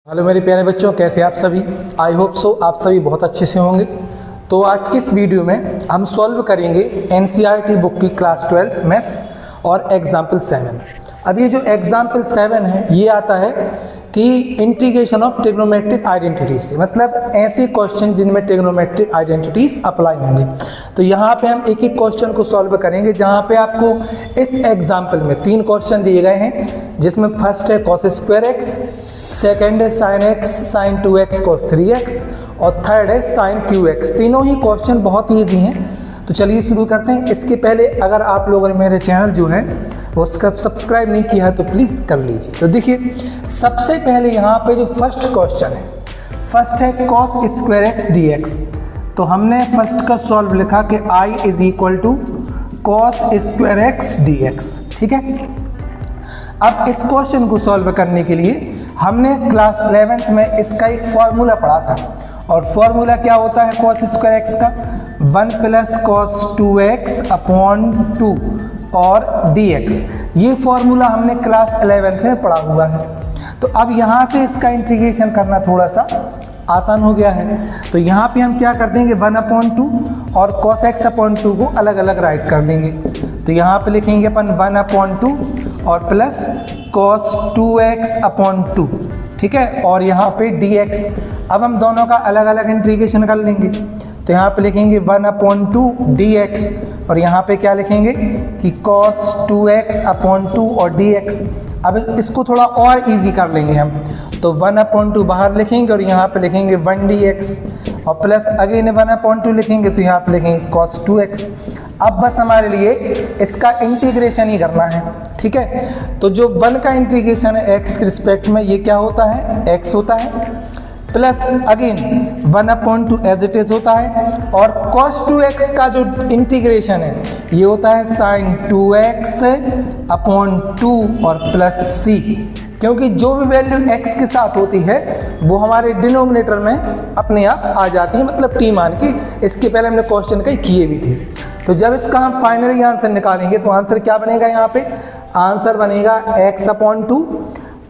Hello मेरे प्यारे बच्चों, कैसे आप सभी। आई होप सो आप सभी बहुत अच्छे से होंगे। तो आज की इस वीडियो में हम सॉल्व करेंगे एनसीईआरटी बुक की क्लास 12 मैथ्स और एग्जाम्पल 7। अब ये जो एग्जाम्पल 7 है ये आता है कि इंटीग्रेशन ऑफ ट्रिग्नोमेट्रिक आइडेंटिटीज से, मतलब ऐसे क्वेश्चन जिनमें ट्रिग्नोमेट्रिक आइडेंटिटीज अप्लाई होंगे। तो यहाँ पे हम एक एक क्वेश्चन को सॉल्व करेंगे, जहाँ पे आपको इस एग्जाम्पल में 3 क्वेश्चन दिए गए हैं, जिसमें फर्स्ट है cos स्क्वायर एक्स, सेकेंड है sin x sin 2x cos 3x और थर्ड है sin qx। तीनों ही क्वेश्चन बहुत ईजी हैं। तो चलिए शुरू करते हैं। इसके पहले अगर आप लोगों ने मेरे चैनल जो है वो उसका सब्सक्राइब नहीं किया है तो प्लीज़ कर लीजिए। तो देखिए, सबसे पहले यहाँ पे जो फर्स्ट क्वेश्चन है, फर्स्ट है cos स्क्वायर एक्स dx। तो हमने फर्स्ट का सॉल्व लिखा कि i is equal to cos square x dx। ठीक है। अब इस क्वेश्चन को सॉल्व करने के लिए हमने क्लास 11th में इसका एक फॉर्मूला पढ़ा था, और फॉर्मूला क्या होता है cos स्क्वायर एक्स का, 1 प्लस cos 2x अपॉन 2 और dx। ये फॉर्मूला हमने क्लास 11th में पढ़ा हुआ है। तो अब यहाँ से इसका इंटीग्रेशन करना थोड़ा सा आसान हो गया है। तो यहाँ पे हम क्या कर देंगे, 1/2 और cos x अपॉन 2 को अलग अलग राइट कर लेंगे। तो यहाँ पे लिखेंगे अपन 1/2 और प्लस cos 2x अपॉन 2। ठीक है। और यहाँ पे dx। अब हम दोनों का अलग अलग इंटीग्रेशन कर लेंगे। तो यहाँ पे लिखेंगे 1/2 dx और यहाँ पे क्या लिखेंगे कि cos 2x अपॉन 2 और dx। अब इसको थोड़ा और इजी कर लेंगे हम। तो 1/2 बाहर लिखेंगे और यहाँ पे लिखेंगे 1dx और प्लस अगेन 1/2 लिखेंगे तो यहाँ पे लिखेंगे cos 2x। अब बस हमारे लिए इसका इंटीग्रेशन ही करना है। ठीक है। तो जो 1 का इंटीग्रेशन है x के रिस्पेक्ट में, ये क्या होता है, x होता है, plus again 1/2 as it is होता है, और cos 2x का जो इंटीग्रेशन है ये होता है sin 2x अपॉन 2 और प्लस c। क्योंकि जो भी वैल्यू x के साथ होती है वो हमारे डिनोमिनेटर में अपने आप आ जाती है, मतलब t मान के। इसके पहले हमने क्वेश्चन कई किए भी थे। तो जब इसका हम फाइनली आंसर निकालेंगे तो आंसर क्या बनेगा, यहाँ पे आंसर बनेगा x अपॉन 2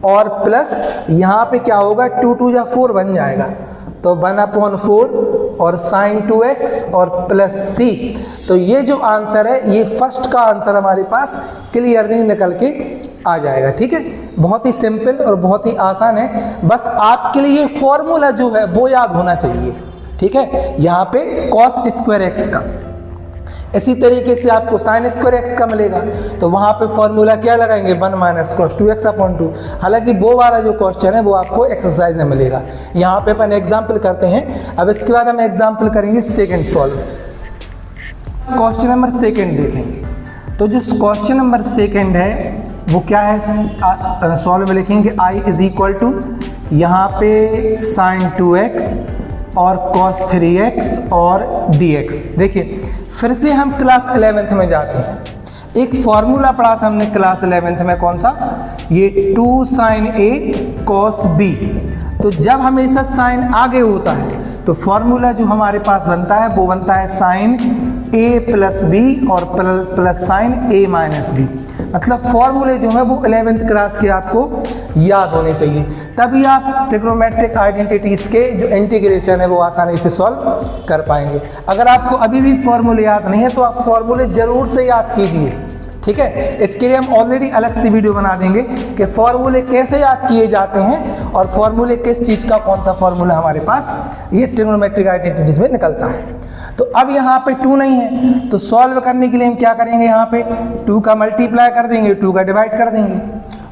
और प्लस यहाँ पे क्या होगा, 2 2 या 4 बन जाएगा। तो 1/4 और sin 2x और प्लस c। तो ये जो आंसर है ये फर्स्ट का आंसर हमारे पास क्लियरली निकल के आ जाएगा। ठीक है। बहुत ही सिंपल और बहुत ही आसान है। बस आपके लिए ये फॉर्मूला जो है वो याद होना चाहिए। ठीक है। यहाँ पे cos स्क्वायर एक्स का, इसी तरीके से आपको sin स्क्वायर एक्स का मिलेगा। तो वहाँ पे फॉर्मूला क्या लगाएंगे, 1 माइनस cos 2x अपॉन 2। हालांकि वो वाला जो क्वेश्चन है वो आपको एक्सरसाइज में मिलेगा। यहाँ पे अपन एग्जाम्पल करते हैं। अब इसके बाद हम एग्जाम्पल करेंगे second solve. Question number second देखेंगे। तो जो क्वेश्चन नंबर सेकेंड है वो क्या है, सॉल्व में लिखेंगे i इज इक्वल टू यहाँ पे sin 2x और cos 3x और dx। देखिए, फिर से हम क्लास 11th में जाते हैं। एक फॉर्मूला पढ़ा था हमने क्लास 11th में, कौन सा, ये 2 sin a cos b। तो जब हमेशा साइन आगे होता है तो फॉर्मूला जो हमारे पास बनता है वो बनता है sin a प्लस b और plus sin a minus b। मतलब फॉर्मूले जो है वो 11th क्लास के आपको याद होने चाहिए, तभी आप ट्रिग्नोमेट्रिक आइडेंटिटीज के जो इंटीग्रेशन है वो आसानी से सॉल्व कर पाएंगे। अगर आपको अभी भी फॉर्मूले याद नहीं है तो आप फॉर्मूले जरूर से याद कीजिए। ठीक है। इसके लिए हम ऑलरेडी अलग से वीडियो बना देंगे कि फॉर्मूले कैसे याद किए जाते हैं और फॉर्मूले किस चीज़ का, कौन सा फॉर्मूला हमारे पास ये ट्रिग्नोमेट्रिक आइडेंटिटीज में निकलता है। तो अब यहाँ पे 2 नहीं है तो सॉल्व करने के लिए हम क्या करेंगे, यहाँ पे 2 का मल्टीप्लाई कर देंगे, 2 का डिवाइड कर देंगे,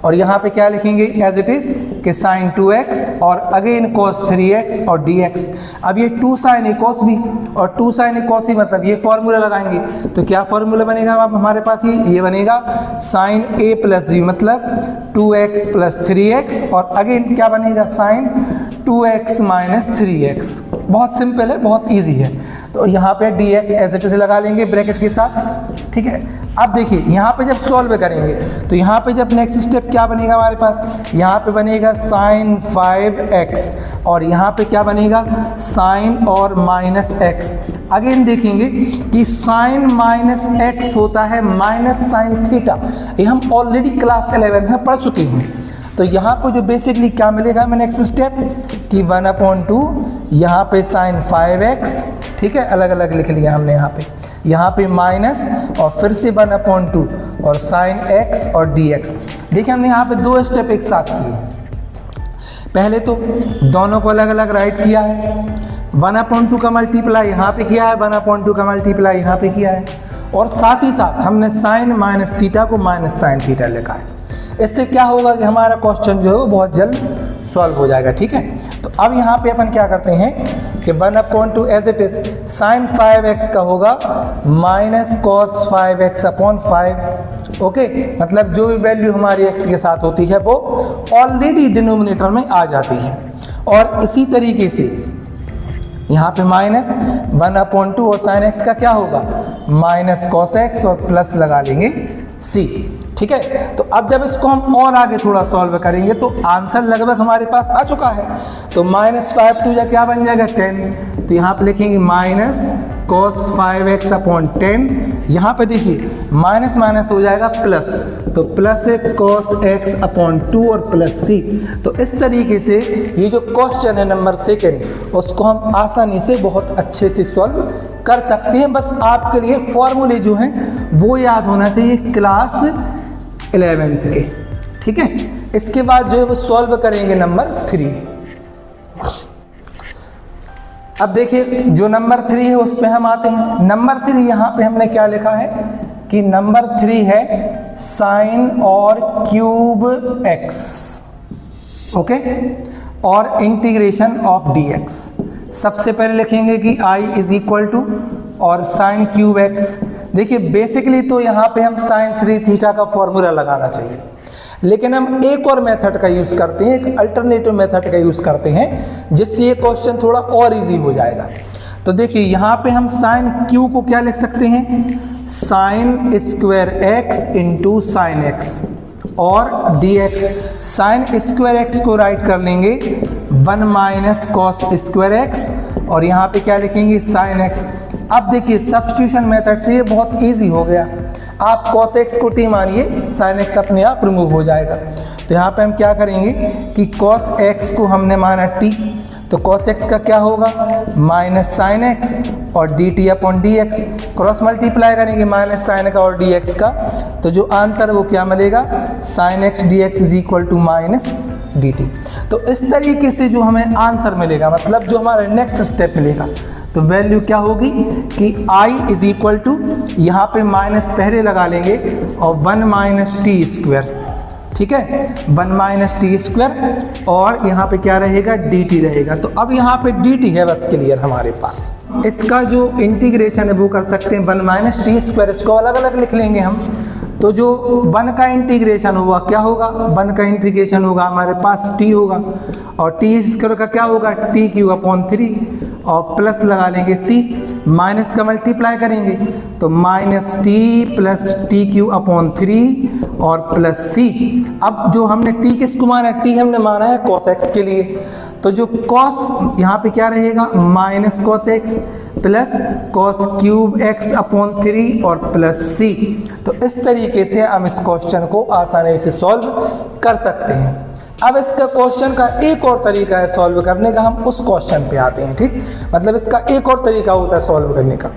और यहाँ पे क्या लिखेंगे एज इट इज कि sin 2x और अगेन cos 3x और dx। अब ये 2 sin a cos b और 2 sin a cos c, मतलब ये फॉर्मूला लगाएंगे। तो क्या फॉर्मूला बनेगा अब हमारे पास, ये बनेगा sin a प्लस b मतलब 2x प्लस 3x और अगेन क्या बनेगा sin 2x माइनस 3x। बहुत सिंपल है, बहुत ईजी है। तो यहाँ पे dx एज इट इज लगा लेंगे ब्रैकेट के साथ। ठीक है। अब देखिए यहाँ पे जब सॉल्व करेंगे तो यहाँ पे जब नेक्स्ट स्टेप क्या बनेगा हमारे पास, यहाँ पे बनेगा sin 5x और यहाँ पे क्या बनेगा sin और माइनस x। अगेन देखेंगे कि sin माइनस x होता है माइनस sin थीटा। ये हम ऑलरेडी क्लास 11 में पढ़ चुके हैं। तो यहाँ पर जो बेसिकली क्या मिलेगा हमें नेक्स्ट स्टेप कि 1/2 यहाँ पे साइन 5x, ठीक है, अलग अलग लिख लिया हमने यहाँ पे माइनस और फिर से 1/2 और साइन x और dx। देखिए हमने यहाँ पे दो स्टेप एक साथ किए। पहले तो दोनों को अलग अलग राइट किया है, 1/2 का मल्टीप्लाई यहाँ पे किया है, 1/2 का मल्टीप्लाई यहाँ पे किया है, और साथ ही साथ हमने साइन माइनस थीटा को माइनस साइन थीटा लिखा है। इससे क्या होगा कि हमारा क्वेश्चन जो है वो बहुत जल्द सॉल्व हो जाएगा, ठीक है। तो अब यहाँ पे अपन क्या करते हैं कि 1/2 as it is sine 5x का होगा minus cos 5x upon 5, okay. मतलब जो भी वैल्यू हमारी x के साथ होती है वो ऑलरेडी डिनोमिनेटर में आ जाती है। और इसी तरीके से यहाँ पे माइनस 1/2 और साइन x का क्या होगा माइनस कॉस x और प्लस लगा लेंगे c, ठीक है। तो अब जब इसको हम और आगे थोड़ा सॉल्व करेंगे तो आंसर लगभग हमारे पास आ चुका है। तो -5 2 या क्या बन जाएगा 10, तो यहाँ पे लिखेंगे माइनस cos 5x अपॉन 10। यहाँ पे देखिए माइनस माइनस हो जाएगा प्लस, तो प्लस है cos x अपॉन 2 और प्लस c। तो इस तरीके से ये जो क्वेश्चन है नंबर सेकेंड उसको हम आसानी से बहुत अच्छे से सॉल्व कर सकते हैं। बस आपके लिए फॉर्मूले जो हैं वो याद होना चाहिए क्लास 11th के, ठीक है। इसके बाद जो है वो सॉल्व करेंगे नंबर 3। अब देखिए जो नंबर 3 है उस पे हम आते हैं। नंबर 3 यहाँ पे हमने क्या लिखा है कि नंबर 3 है साइन और क्यूब x, ओके, और इंटीग्रेशन ऑफ dx। सबसे पहले लिखेंगे कि i इज इक्वल टू और साइन क्यूब x। देखिए बेसिकली तो यहाँ पे हम साइन 3 थीटा का फॉर्मूला लगाना चाहिए, लेकिन हम एक और मेथड का यूज़ करते हैं, एक अल्टरनेटिव मेथड का यूज़ करते हैं जिससे ये क्वेश्चन थोड़ा और इजी हो जाएगा। तो देखिए यहाँ पे हम साइन क्यू को क्या लिख सकते हैं sine square x into sine x और dx। साइन स्क्वायर एक्स को राइट कर लेंगे 1 माइनस कॉस स्क्वायर एक्स और यहाँ पे क्या लिखेंगे साइन एक्स। अब देखिए सब्स्टिट्यूशन मेथड से ये बहुत इजी हो गया। आप cos x को t मानिए, sin x अपने आप रिमूव हो जाएगा। तो यहाँ पे हम क्या करेंगे कि cos x को हमने माना t, तो cos x का क्या होगा माइनस साइन एक्स और dt upon dx। Cross multiply करेंगे माइनस साइन का और dx का, तो जो आंसर वो क्या मिलेगा sine x dx is equal to minus dt। तो इस तरीके से जो हमें आंसर मिलेगा, मतलब जो हमारा नेक्स्ट स्टेप मिलेगा, तो वैल्यू क्या होगी कि i इज इक्वल टू यहाँ पे माइनस पहले लगा लेंगे और 1 माइनस टी स्क्वायर, ठीक है, 1 माइनस टी स्क्वायर और यहाँ पे क्या रहेगा dt रहेगा। तो अब यहाँ पे dt है बस क्लियर हमारे पास। इसका जो इंटीग्रेशन है वो कर सकते हैं 1 माइनस टी स्क्वायर, इसको अलग अलग लिख लेंगे हम। तो जो 1 का इंटीग्रेशन होगा क्या होगा 1 का इंटीग्रेशन होगा हमारे पास t होगा और टी स्क्वायर का क्या होगा टी क्यू अपॉन 3 और प्लस लगा लेंगे c, माइनस का मल्टीप्लाई करेंगे तो minus T plus T Q upon 3 और प्लस c। अब जो हमने t किसको माना है t हमने माना है cos x के लिए, तो जो cos यहाँ पे क्या रहेगा minus cos x plus cos cube x upon 3 और प्लस c। तो इस तरीके से हम इस क्वेश्चन को आसानी से सॉल्व कर सकते हैं। अब इसका क्वेश्चन का एक और तरीका है सॉल्व करने का, हम उस क्वेश्चन पे आते हैं, ठीक, मतलब इसका एक और तरीका होता है सॉल्व करने का।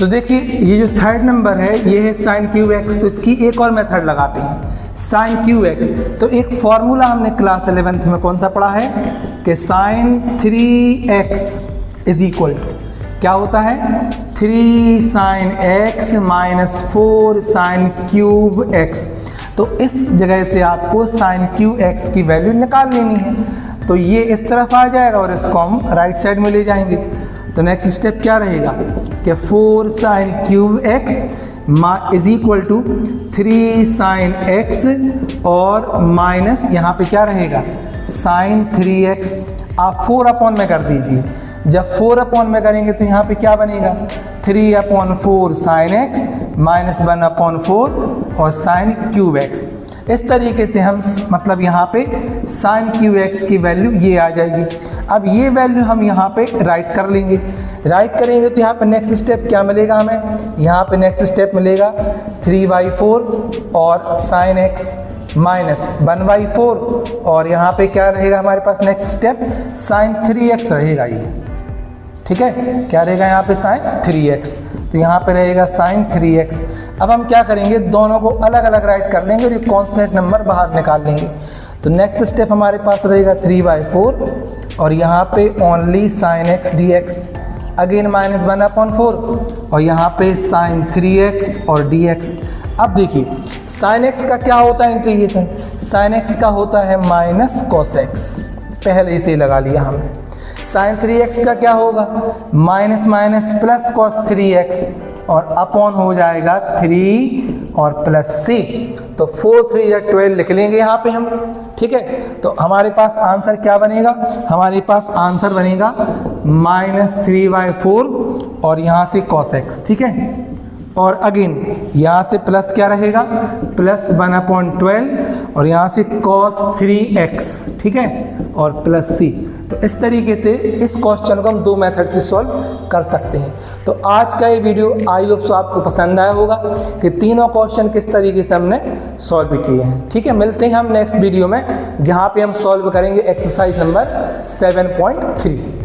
तो देखिए ये जो थर्ड नंबर है ये है साइन क्यूब एक्स, तो इसकी एक और मेथड लगाते हैं साइन क्यूब एक्स। तो एक फॉर्मूला हमने क्लास 11th में कौन सा पढ़ा है कि sign 3x is equal to क्या होता है 3 sine x minus 4 sine cube x। तो इस जगह से आपको साइन क्यूब x की वैल्यू निकाल लेनी है। तो ये इस तरफ आ जाएगा और इसको हम राइट साइड में ले जाएंगे। तो नेक्स्ट स्टेप क्या रहेगा कि 4 sine cube x is equal to 3 sine x और माइनस यहाँ पे क्या रहेगा साइन 3x। आप 4 अपॉन में कर दीजिए, जब 4 अपॉन में करेंगे तो यहाँ पे क्या बनेगा 3 upon 4 sine x minus 1 upon 4 और साइन क्यूब x। इस तरीके से हम मतलब यहाँ पे साइन क्यू एक्स की वैल्यू ये आ जाएगी। अब ये वैल्यू हम यहाँ पे राइट कर लेंगे। राइट करेंगे तो यहाँ पे नेक्स्ट स्टेप क्या मिलेगा हमें, यहाँ पे नेक्स्ट स्टेप मिलेगा 3/4 और साइन एक्स माइनस 1/4 और यहाँ पे क्या रहेगा हमारे पास नेक्स्ट स्टेप साइन 3x रहेगा ये, ठीक है। क्या रहेगा यहाँ पे साइन 3x, तो यहाँ पे रहेगा साइन 3x। अब हम क्या करेंगे, दोनों को अलग अलग राइट कर लेंगे और ये कांस्टेंट नंबर बाहर निकाल लेंगे। तो नेक्स्ट स्टेप हमारे पास रहेगा 3/4 और यहाँ पे only sine x dx, again minus 1/4 और यहाँ पे साइन 3x और dx। अब देखिए साइन x का क्या होता है इंटीग्रेशन, साइन x का होता है माइनस कॉस x, पहले इसे लगा लिया हमने। साइन 3x का क्या होगा, minus minus plus cos 3x और अपॉन हो जाएगा 3 और प्लस c, तो 4 3 या 12 लिख लेंगे यहाँ पे हम, ठीक है। तो हमारे पास आंसर क्या बनेगा, हमारे पास आंसर बनेगा -3/4 और यहाँ से cos x, ठीक है। और अगेन यहाँ से प्लस क्या रहेगा, प्लस 1/12 और यहाँ से cos 3x, ठीक है, और प्लस c। तो इस तरीके से इस क्वेश्चन को हम दो मेथड से सॉल्व कर सकते हैं। तो आज का ये वीडियो आई होप सो आपको पसंद आया होगा कि तीनों क्वेश्चन किस तरीके से हमने सॉल्व किए हैं, ठीक है। मिलते हैं हम नेक्स्ट वीडियो में जहाँ पे हम सॉल्व करेंगे एक्सरसाइज नंबर 7.3।